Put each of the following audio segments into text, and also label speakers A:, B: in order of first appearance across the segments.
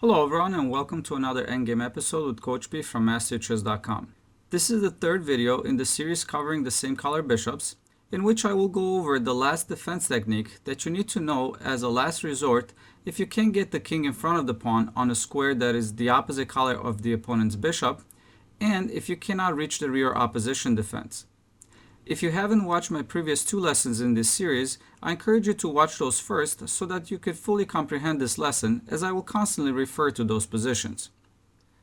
A: Hello everyone and welcome to another Endgame episode with Coach B from MasterChess.com. This is the third video in the series covering the same color bishops, in which I will go over the last defense technique that you need to know as a last resort if you can't get the king in front of the pawn on a square that is the opposite color of the opponent's bishop, and if you cannot reach the rear opposition defense. If you haven't watched my previous two lessons in this series, I encourage you to watch those first so that you can fully comprehend this lesson, as I will constantly refer to those positions.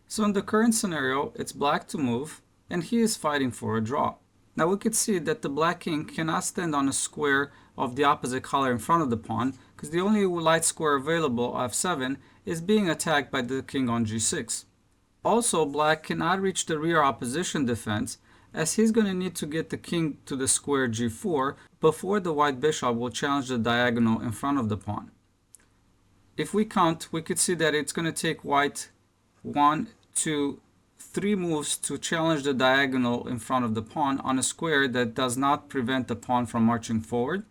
A: So in the current scenario, it's black to move, and he is fighting for a draw. Now we could see that the black king cannot stand on a square of the opposite color in front of the pawn, because the only light square available, f7, is being attacked by the king on g6. Also, black cannot reach the rear opposition defense, as he's going to need to get the king to the square g4 before the white bishop will challenge the diagonal in front of the pawn. If we count, we could see that it's going to take white 1, 2, 3 moves to challenge the diagonal in front of the pawn on a square that does not prevent the pawn from marching forward,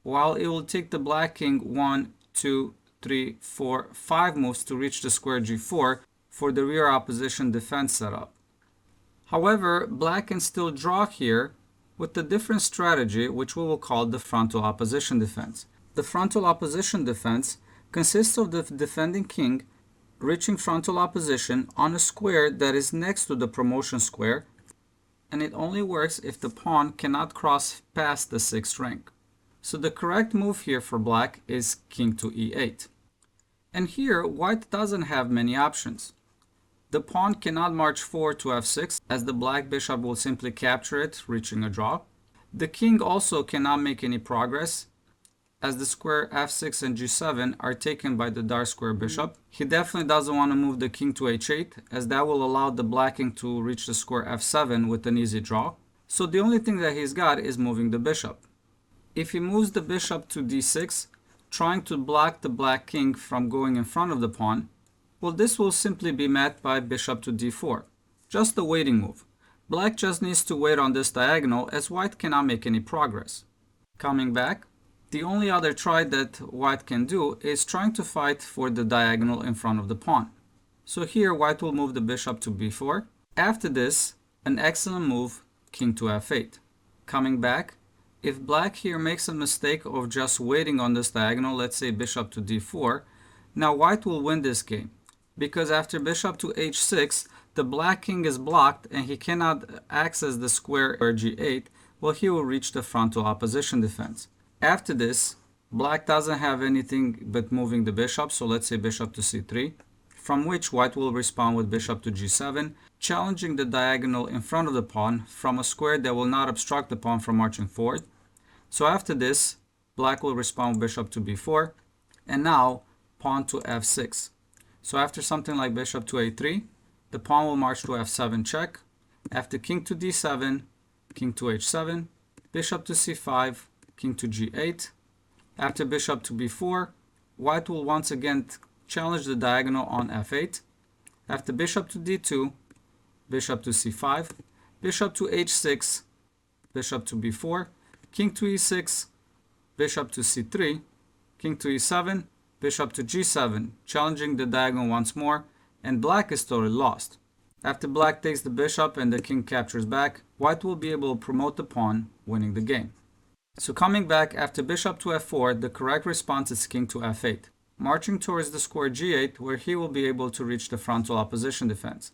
A: while it will take the black king 1, 2, 3, 4, 5 moves to reach the square g4 for the rear opposition defense setup. However, black can still draw here with a different strategy, which we will call the frontal opposition defense. The frontal opposition defense consists of the defending king reaching frontal opposition on a square that is next to the promotion square, and it only works if the pawn cannot cross past the 6th rank. So the correct move here for black is king to e8. And here, white doesn't have many options. The pawn cannot march forward to f6, as the black bishop will simply capture it, reaching a draw. The king also cannot make any progress, as the square f6 and g7 are taken by the dark square bishop. He definitely doesn't want to move the king to h8, as that will allow the black king to reach the square f7 with an easy draw. So the only thing that he's got is moving the bishop. If he moves the bishop to d6, trying to block the black king from going in front of the pawn, well, this will simply be met by bishop to d4. Just a waiting move. Black just needs to wait on this diagonal, as white cannot make any progress. Coming back, the only other try that white can do is trying to fight for the diagonal in front of the pawn. So here white will move the bishop to b4. After this, an excellent move, king to f8. Coming back, if black here makes a mistake of just waiting on this diagonal, let's say bishop to d4, now white will win this game, because after bishop to h6, the black king is blocked and he cannot access the square or g8, well, he will reach the frontal opposition defense. After this, black doesn't have anything but moving the bishop, so let's say bishop to c3, from which white will respond with bishop to g7, challenging the diagonal in front of the pawn from a square that will not obstruct the pawn from marching forward. So after this, black will respond with bishop to b4, and now pawn to f6. So after something like bishop to a3, the pawn will march to f7 check. After king to d7, king to h7, bishop to c5, king to g8. After bishop to b4, white will once again challenge the diagonal on f8. After bishop to d2, bishop to c5, bishop to h6, bishop to b4, king to e6, bishop to c3, king to e7, bishop to g7, challenging the diagonal once more, and black is totally lost. After black takes the bishop and the king captures back, white will be able to promote the pawn, winning the game. So coming back, after bishop to f4, the correct response is king to f8, marching towards the square g8, where he will be able to reach the frontal opposition defense.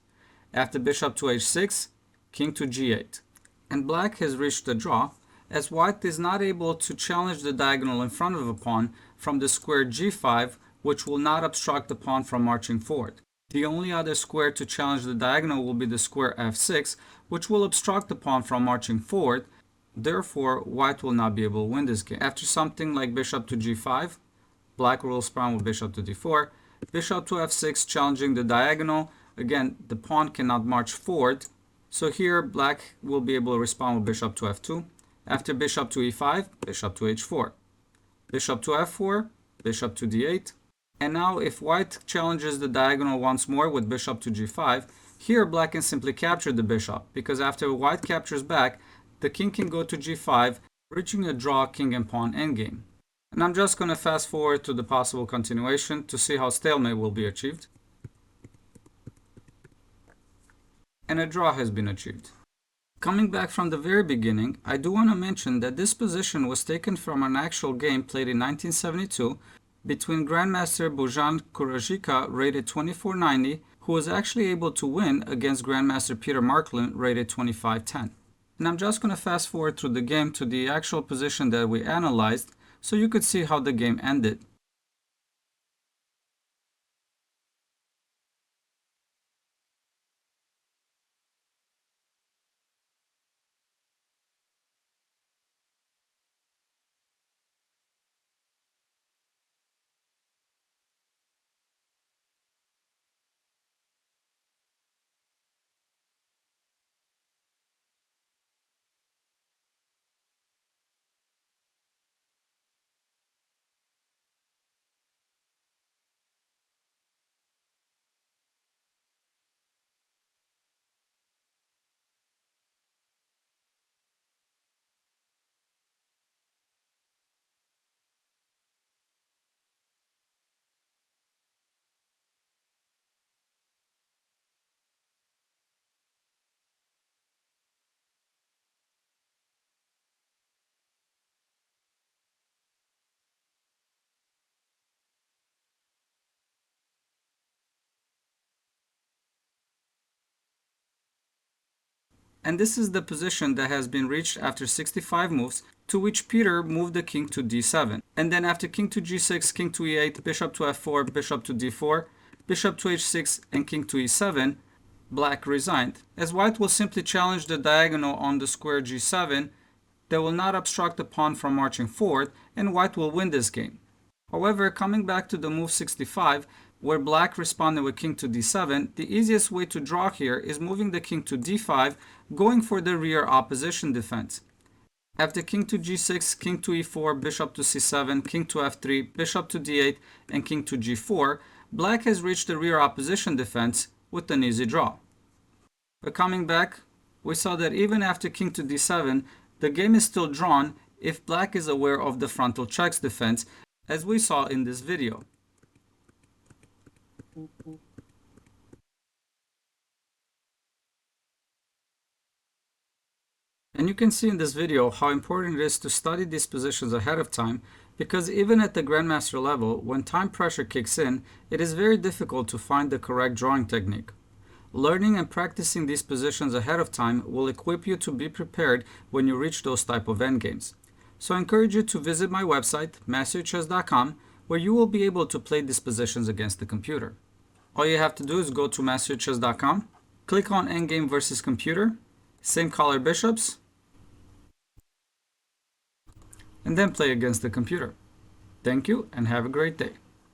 A: After bishop to h6, king to g8. And black has reached the draw, as white is not able to challenge the diagonal in front of a pawn from the square g5, which will not obstruct the pawn from marching forward. The only other square to challenge the diagonal will be the square f6, which will obstruct the pawn from marching forward. Therefore, white will not be able to win this game. After something like bishop to g5, black will respond with bishop to d4, bishop to f6 challenging the diagonal. Again, the pawn cannot march forward, so here black will be able to respond with bishop to f2. After bishop to e5, bishop to h4, bishop to f4, bishop to d8, and now if white challenges the diagonal once more with bishop to g5, here black can simply capture the bishop, because after white captures back, the king can go to g5, reaching a draw king and pawn endgame. And I'm just going to fast forward to the possible continuation to see how stalemate will be achieved. and a draw has been achieved. Coming back from the very beginning, I do want to mention that this position was taken from an actual game played in 1972 between Grandmaster Bojan Kurajika, rated 2490, who was actually able to win against Grandmaster Peter Marklin, rated 2510. And I'm just going to fast forward through the game to the actual position that we analyzed so you could see how the game ended. And this is the position that has been reached after 65 moves, to which Peter moved the king to d7. And then after king to g6, king to e8, bishop to f4, bishop to d4, bishop to h6, and king to e7, black resigned, as white will simply challenge the diagonal on the square g7 that will not obstruct the pawn from marching forward, and white will win this game. However, coming back to the move 65, where black responded with king to d7, the easiest way to draw here is moving the king to d5, going for the rear opposition defense. After king to g6, king to e4, bishop to c7, king to f3, bishop to d8, and king to g4, black has reached the rear opposition defense with an easy draw. But coming back, we saw that even after king to d7, the game is still drawn if black is aware of the frontal checks defense, as we saw in this video. And you can see in this video how important it is to study these positions ahead of time, because even at the grandmaster level, when time pressure kicks in, it is very difficult to find the correct drawing technique. Learning and practicing these positions ahead of time will equip you to be prepared when you reach those type of endgames. So I encourage you to visit my website, masterchess.com, where you will be able to play these positions against the computer. All you have to do is go to masterchess.com, click on Endgame versus Computer, same color bishops, and then play against the computer. Thank you and have a great day.